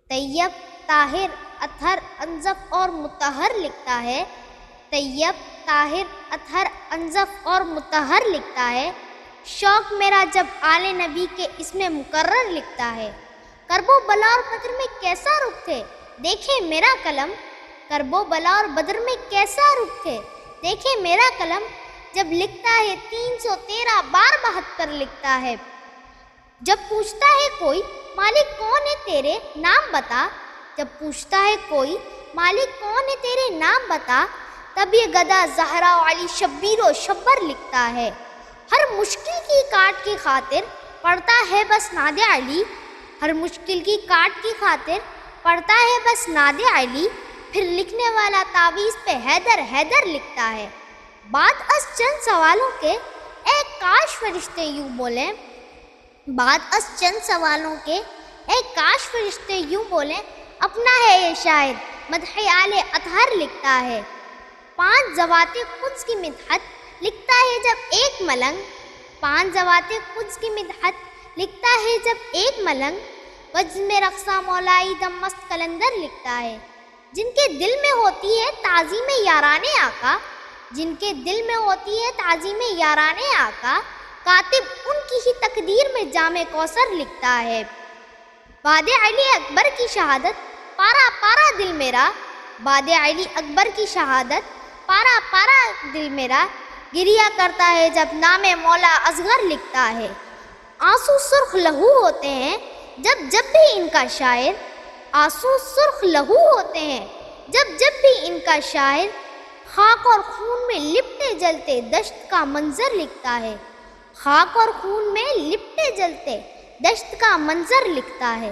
طیب، طاہر، اطہر، انظف اور مطہر لکھتا ہے۔ طیب، طاہر، اطہر، انظف اور مطہر لکھتا ہے۔ شوق میرا جب آل نبی کے اسم مکرر لکھتا ہے۔ کرب و بلا اور بدر میں کیسا رخ تھے دیکھے میرا قلم، کرب و بلا اور بدر میں کیسا رخ تھے دیکھے میرا قلم، جب لکھتا ہے 313 بار 72 لکھتا ہے۔ جب پوچھتا ہے کوئی مالک کون ہے تیرے نام بتا، جب پوچھتا ہے کوئی مالک کون ہے تیرے نام بتا، تب یہ گدا زہرا و علی شبیر و شبر لکھتا ہے۔ ہر مشکل کی کاٹ کی خاطر پڑھتا ہے بس ناد علی، ہر مشکل کی کاٹ کی خاطر پڑھتا ہے بس ناد علی، پھر لکھنے والا تعویذ پہ حیدر حیدر لکھتا ہے۔ بعد از چند سوالوں کے اے کاش فرشتے یوں بولیں، بعد از چند سوالوں کے اے کاش فرشتے یوں بولیں، اپنا ہے یہ شاعر مدح آل اطہر لکھتا ہے۔ 5 ذوات قدس کی مدحت لکھتا ہے جب ایک ملنگ، 5 ذوات قدس کی مدحت لکھتا ہے جب ایک ملنگ، وجز میں رقصہ مولائی دم مست کلندر لکھتا ہے۔ جن کے دل میں ہوتی ہے تعظیم یاران آقا، جن کے دل میں ہوتی ہے تعظیم یاران آقا، کاتب ان کی ہی تقدیر میں جام کوثر لکھتا ہے۔ باد علی اکبر کی شہادت پارا پارا دل میرا، باد علی اکبر کی شہادت پارا پارا دل میرا گریا کرتا ہے جب نام مولا اصغر لکھتا ہے۔ آنسو سرخ لہو ہوتے ہیں جب بھی ان کا شاعر، آنسو سرخ لہو ہوتے ہیں جب بھی ان کا شاعر، خاک اور خون میں لپٹے جلتے دشت کا منظر لکھتا ہے، خاک اور خون میں لپٹے جلتے دشت کا منظر لکھتا ہے۔